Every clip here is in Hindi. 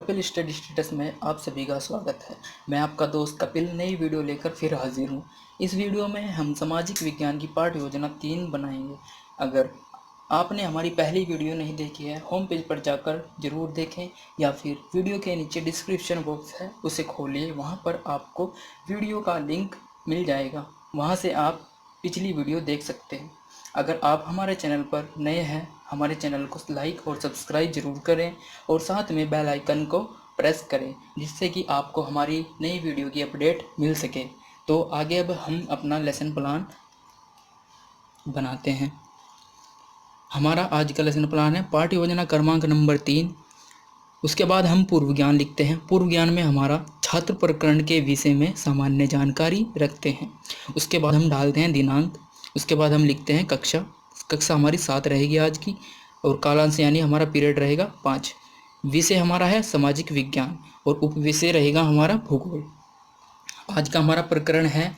कपिल स्टडी स्टेटस में आप सभी का स्वागत है। मैं आपका दोस्त कपिल नई वीडियो लेकर फिर हाजिर हूँ। इस वीडियो में हम सामाजिक विज्ञान की पाठ योजना 3 बनाएंगे। अगर आपने हमारी पहली वीडियो नहीं देखी है, होम पेज पर जाकर ज़रूर देखें या फिर वीडियो के नीचे डिस्क्रिप्शन बॉक्स है उसे खोलिए, वहाँ पर आपको वीडियो का लिंक मिल जाएगा, वहाँ से आप पिछली वीडियो देख सकते हैं। अगर आप हमारे चैनल पर नए हैं, हमारे चैनल को लाइक और सब्सक्राइब जरूर करें और साथ में बेल आइकन को प्रेस करें, जिससे कि आपको हमारी नई वीडियो की अपडेट मिल सके। तो आगे अब हम अपना लेसन प्लान बनाते हैं। हमारा आज का लेसन प्लान है पाठ योजना क्रमांक नंबर 3। उसके बाद हम पूर्व ज्ञान लिखते हैं। पूर्व ज्ञान में हमारा छात्र प्रकरण के विषय में सामान्य जानकारी रखते हैं। उसके बाद हम डालते हैं दिनांक। उसके बाद हम लिखते हैं कक्षा हमारी 7 रहेगी आज की, और कालांश यानी हमारा पीरियड रहेगा 5। विषय हमारा है सामाजिक विज्ञान और उपविषय रहेगा हमारा भूगोल। आज का हमारा प्रकरण है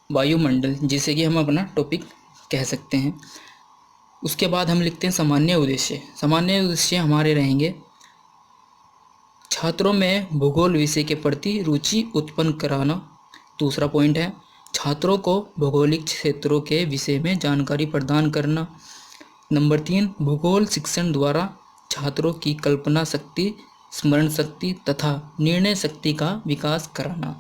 वायुमंडल, जिसे कि हम अपना टॉपिक कह सकते हैं। उसके बाद हम लिखते हैं सामान्य उद्देश्य। सामान्य उद्देश्य हमारे रहेंगे छात्रों में भूगोल विषय के प्रति रुचि उत्पन्न कराना। दूसरा पॉइंट है छात्रों को भौगोलिक क्षेत्रों के विषय में जानकारी प्रदान करना। नंबर 3 भूगोल शिक्षण द्वारा छात्रों की कल्पना शक्ति, स्मरण शक्ति तथा निर्णय शक्ति का विकास कराना।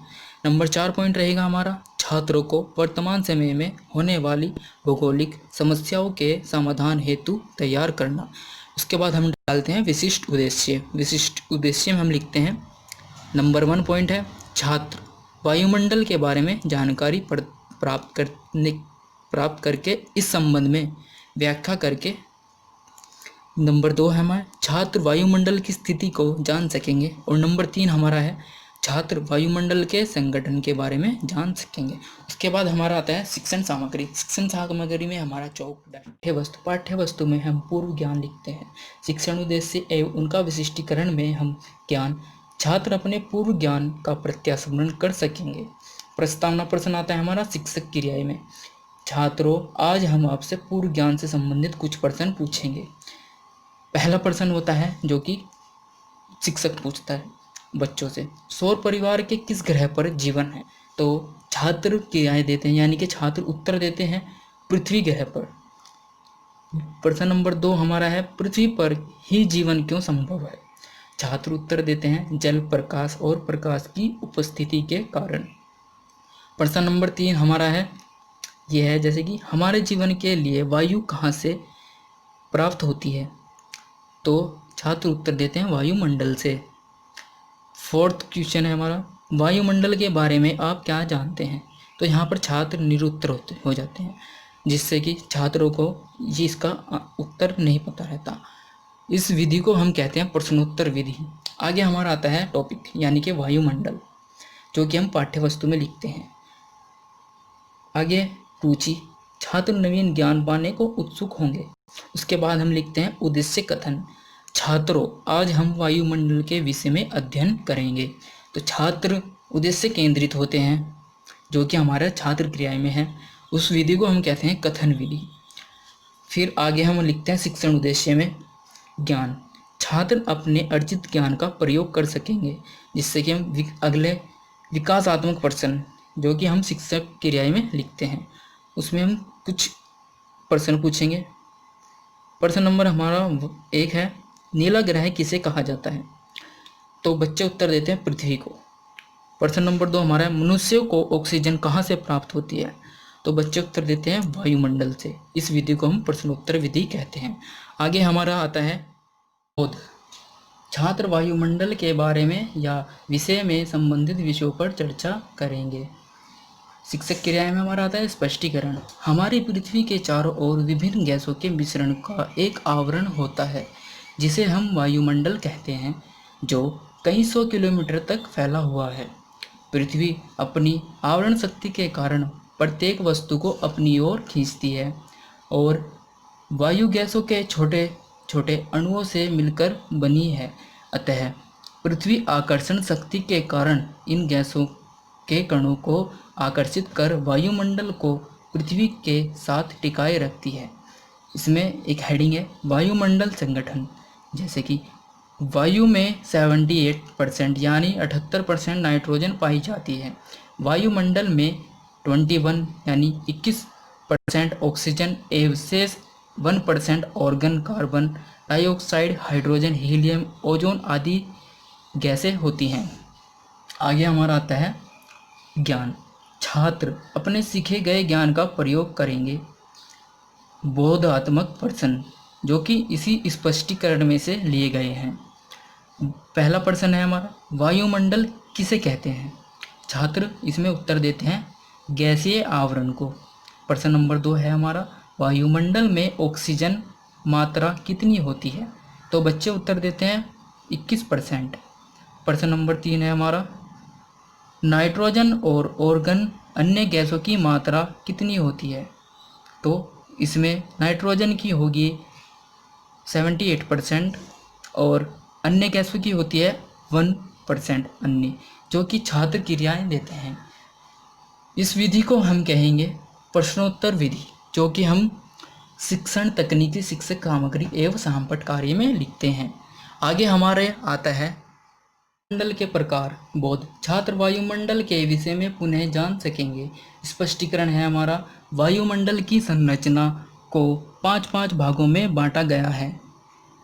नंबर 4 पॉइंट रहेगा हमारा छात्रों को वर्तमान समय में होने वाली भौगोलिक समस्याओं के समाधान हेतु तैयार करना। उसके बाद हम डालते हैं विशिष्ट उद्देश्य। विशिष्ट उद्देश्य में हम लिखते हैं नंबर 1 पॉइंट है छात्र वायुमंडल के बारे में जानकारी प्राप्त करके इस संबंध में व्याख्या करके। नंबर 2 है हमारा छात्र वायुमंडल की स्थिति को जान सकेंगे। और नंबर 3 हमारा है छात्र वायुमंडल के संगठन के बारे में जान सकेंगे। उसके बाद हमारा आता है शिक्षण सामग्री। शिक्षण सामग्री में हमारा पाठ्य वस्तु में हम पूर्व ज्ञान लिखते हैं। शिक्षण उद्देश्य एवं उनका विशिष्टीकरण में हम ज्ञान छात्र अपने पूर्व ज्ञान का प्रत्यास्मरण कर सकेंगे। प्रस्तावना प्रश्न आता है हमारा शिक्षक क्रियाएं में। छात्रों, आज हम आपसे पूर्व ज्ञान से संबंधित कुछ प्रश्न पूछेंगे। पहला प्रश्न होता है जो कि शिक्षक पूछता है बच्चों से, सौर परिवार के किस ग्रह पर जीवन है? तो छात्र क्रियाएं देते हैं, यानी कि छात्र उत्तर देते हैं पृथ्वी ग्रह पर। प्रश्न नंबर 2 हमारा है पृथ्वी पर ही जीवन क्यों संभव है? छात्र उत्तर देते हैं जल, प्रकाश और प्रकाश की उपस्थिति के कारण। प्रश्न नंबर 3 हमारा है यह है जैसे कि हमारे जीवन के लिए वायु कहाँ से प्राप्त होती है? तो छात्र उत्तर देते हैं वायुमंडल से। 4th क्वेश्चन है हमारा वायुमंडल के बारे में आप क्या जानते हैं? तो यहाँ पर छात्र निरुत्तर हो जाते हैं, जिससे कि छात्रों को ये इसका उत्तर नहीं पता रहता। इस विधि को हम कहते हैं प्रश्नोत्तर विधि। आगे हमारा आता है टॉपिक, यानी कि वायुमंडल, जो कि हम पाठ्य वस्तु में लिखते हैं। आगे रुचि, छात्र नवीन ज्ञान पाने को उत्सुक होंगे। उसके बाद हम लिखते हैं उद्देश्य कथन, छात्रों, आज हम वायुमंडल के विषय में अध्ययन करेंगे। तो छात्र उद्देश्य केंद्रित होते हैं, जो कि हमारा छात्र क्रियाएं में है। उस विधि को हम कहते हैं कथन विधि। फिर आगे हम लिखते हैं शिक्षण उद्देश्य में ज्ञान, छात्र अपने अर्जित ज्ञान का प्रयोग कर सकेंगे, जिससे कि हम अगले विकासात्मक प्रश्न, जो कि हम शिक्षक क्रियाएं में लिखते हैं, उसमें हम कुछ प्रश्न पूछेंगे। प्रश्न नंबर हमारा 1 है नीला ग्रह किसे कहा जाता है? तो बच्चे उत्तर देते हैं पृथ्वी को। प्रश्न नंबर 2 हमारा है मनुष्यों को ऑक्सीजन कहाँ से प्राप्त होती है? तो बच्चे उत्तर देते हैं वायुमंडल से। इस विधि को हम प्रश्नोत्तर विधि कहते हैं। आगे हमारा आता है शोध, छात्र वायुमंडल के बारे में या विषय में संबंधित विषयों पर चर्चा करेंगे। शिक्षक क्रियाएं में हमारा आता है स्पष्टीकरण, हमारी पृथ्वी के चारों ओर विभिन्न गैसों के मिश्रण का एक आवरण होता है, जिसे हम वायुमंडल कहते हैं, जो कई 100 किलोमीटर तक फैला हुआ है। पृथ्वी अपनी आवरण शक्ति के कारण प्रत्येक वस्तु को अपनी ओर खींचती है और वायु गैसों के छोटे छोटे अणुओं से मिलकर बनी है। अतः पृथ्वी आकर्षण शक्ति के कारण इन गैसों के कणों को आकर्षित कर वायुमंडल को पृथ्वी के साथ टिकाए रखती है। इसमें एक हेडिंग है वायुमंडल संगठन, जैसे कि वायु में 78% यानी 78% नाइट्रोजन पाई जाती है। वायुमंडल में 21 यानी 21% ऑक्सीजन एवं शेष 1% organ carbon dioxide, hydrogen, helium, ozone आदि गैसें होती हैं। आगे हमारा आता है ज्ञान। छात्र अपने सीखे गए ज्ञान का प्रयोग करेंगे। बोधात्मक प्रश्न जो कि इसी स्पष्टीकरण में से लिए गए हैं। पहला प्रश्न है हमारा, वायुमंडल किसे कहते हैं? छात्र इसमें उत्तर देते हैं गैसीय आवरण को। प्रश्न नंबर 2 है हमारा, वायुमंडल में ऑक्सीजन मात्रा कितनी होती है? तो बच्चे उत्तर देते हैं 21%। प्रश्न नंबर 3 है हमारा, नाइट्रोजन और ऑर्गन अन्य गैसों की मात्रा कितनी होती है? तो इसमें नाइट्रोजन की होगी 78% और अन्य गैसों की होती है 1% अन्य, जो कि छात्र क्रियाएं देते हैं। इस विधि को हम कहेंगे प्रश्नोत्तर विधि, जो कि हम शिक्षण तकनीकी शिक्षक सामग्री एवं सामपट कार्य में लिखते हैं। आगे हमारे आता है मंडल के प्रकार बोध। छात्र वायुमंडल के विषय में पुनः जान सकेंगे। स्पष्टीकरण है हमारा, वायुमंडल की संरचना को 5-5 भागों में बांटा गया है,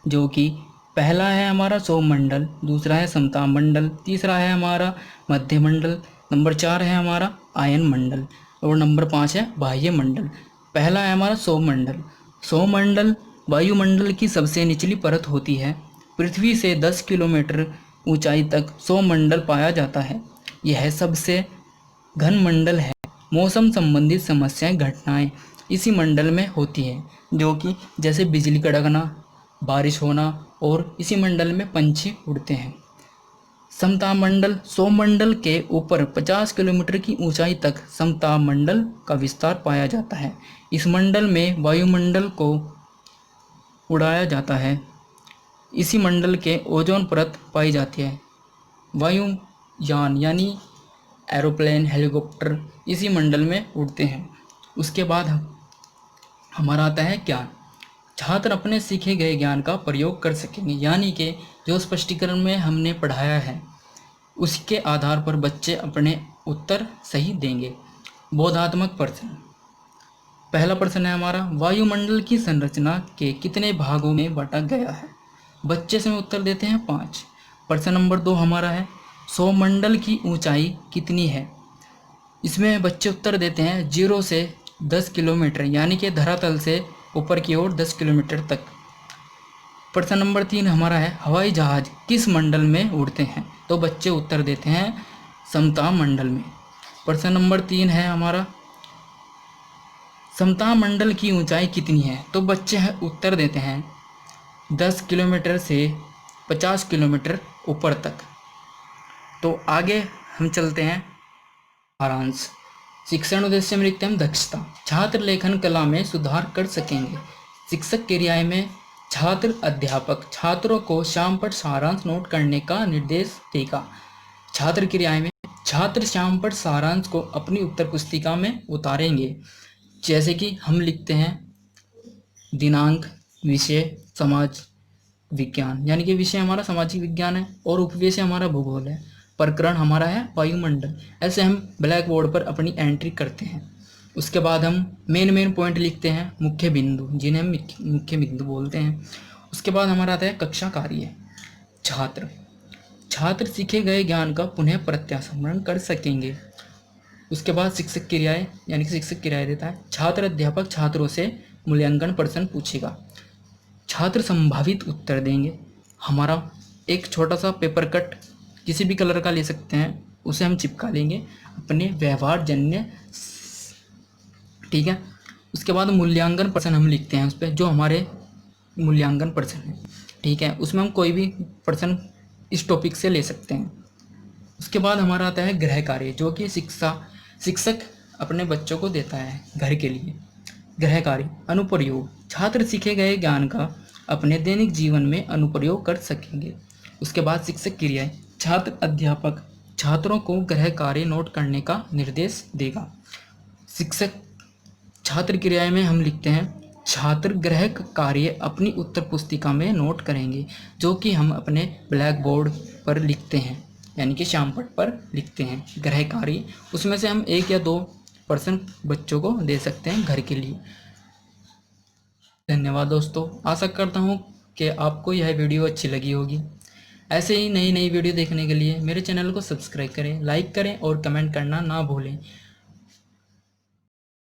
जो कि पहला है हमारा सौमंडल, दूसरा है समताप मंडल, तीसरा है हमारा मध्य मंडल, नंबर 4 है हमारा आयन मंडल और नंबर 5 है बाह्य मंडल। पहला है हमारा सौमंडल। सौमंडल वायुमंडल की सबसे निचली परत होती है। पृथ्वी से 10 किलोमीटर ऊंचाई तक सौमंडल पाया जाता है। यह सबसे घन मंडल है। मौसम संबंधित समस्याएं घटनाएं इसी मंडल में होती हैं, जो कि जैसे बिजली कड़कना, बारिश होना और इसी मंडल में पंछी उड़ते हैं। समताप मंडल, सौमंडल के ऊपर 50 किलोमीटर की ऊंचाई तक समताप मंडल का विस्तार पाया जाता है। इस मंडल में वायुमंडल को उड़ाया जाता है। इसी मंडल के ओजोन परत पाई जाती है। वायुयान यानी एरोप्लेन, हेलीकॉप्टर इसी मंडल में उड़ते हैं। उसके बाद हमारा आता है ज्ञान। छात्र अपने सीखे गए ज्ञान का प्रयोग कर सकेंगे, यानी कि जो स्पष्टीकरण में हमने पढ़ाया है उसके आधार पर बच्चे अपने उत्तर सही देंगे। बोधात्मक प्रश्न। पहला प्रश्न है हमारा, वायुमंडल की संरचना के कितने भागों में बांटा गया है? बच्चे इसमें उत्तर देते हैं 5। प्रश्न नंबर 2 हमारा है, सौमंडल की ऊंचाई कितनी है? इसमें बच्चे उत्तर देते हैं 0 से 10 किलोमीटर, यानी कि धरातल से ऊपर की ओर 10 किलोमीटर तक। प्रश्न नंबर 3 हमारा है, हवाई जहाज किस मंडल में उड़ते हैं? तो बच्चे उत्तर देते हैं समताप मंडल में। प्रश्न नंबर 3 है हमारा, समताप मंडल की ऊंचाई कितनी है? तो बच्चे उत्तर देते हैं 10 किलोमीटर से 50 किलोमीटर ऊपर तक। तो आगे हम चलते हैं सारांश। शिक्षण उद्देश्य में लिखते हैं हम दक्षता। छात्र लेखन कला में सुधार कर सकेंगे। शिक्षक क्रियाएं में छात्र अध्यापक छात्रों को शाम पर सारांश नोट करने का निर्देश देगा। छात्र क्रियाएं में छात्र शाम पर सारांश को अपनी उत्तर पुस्तिका में उतारेंगे। जैसे कि हम लिखते हैं दिनांक, विषय समाज विज्ञान, यानी कि विषय हमारा सामाजिक विज्ञान है और उपविषय हमारा भूगोल है, प्रकरण हमारा है वायुमंडल। ऐसे हम ब्लैक बोर्ड पर अपनी एंट्री करते हैं। उसके बाद हम मेन पॉइंट लिखते हैं, मुख्य बिंदु, जिन्हें हम मुख्य बिंदु बोलते हैं। उसके बाद हमारा आता है कक्षा कार्य। छात्र सीखे गए ज्ञान का पुनः प्रत्यास्मरण कर सकेंगे। उसके बाद शिक्षक क्रियाएं, यानी कि शिक्षक क्रियाएं देता है, छात्र अध्यापक छात्रों से मूल्यांकन प्रश्न पूछेगा। छात्र संभावित उत्तर देंगे। हमारा एक छोटा सा पेपर कट किसी भी कलर का ले सकते हैं, उसे हम चिपका लेंगे अपने व्यवहार जन्य, ठीक है। उसके बाद मूल्यांकन प्रश्न हम लिखते हैं उस पर, जो हमारे मूल्यांकन प्रश्न है, ठीक है। उसमें हम कोई भी प्रश्न इस टॉपिक से ले सकते हैं। उसके बाद हमारा आता है गृह कार्य, जो कि शिक्षक अपने बच्चों को देता है घर के लिए। गृह कार्य अनुप्रयोग। छात्र सीखे गए ज्ञान का अपने दैनिक जीवन में अनुप्रयोग कर सकेंगे। उसके बाद शिक्षक क्रियाएं। छात्र अध्यापक छात्रों को गृह कार्य नोट करने का निर्देश देगा। शिक्षक छात्र क्रियाएं में हम लिखते हैं छात्र गृह कार्य अपनी उत्तर पुस्तिका में नोट करेंगे, जो कि हम अपने ब्लैक बोर्ड पर लिखते हैं, यानी कि श्यामपट्ट पर लिखते हैं गृह कार्य। उसमें से हम 1 या 2% बच्चों को दे सकते हैं घर के लिए। धन्यवाद दोस्तों, आशा करता हूँ कि आपको यह वीडियो अच्छी लगी होगी। ऐसे ही नई नई वीडियो देखने के लिए मेरे चैनल को सब्सक्राइब करें, लाइक करें और कमेंट करना ना भूलें।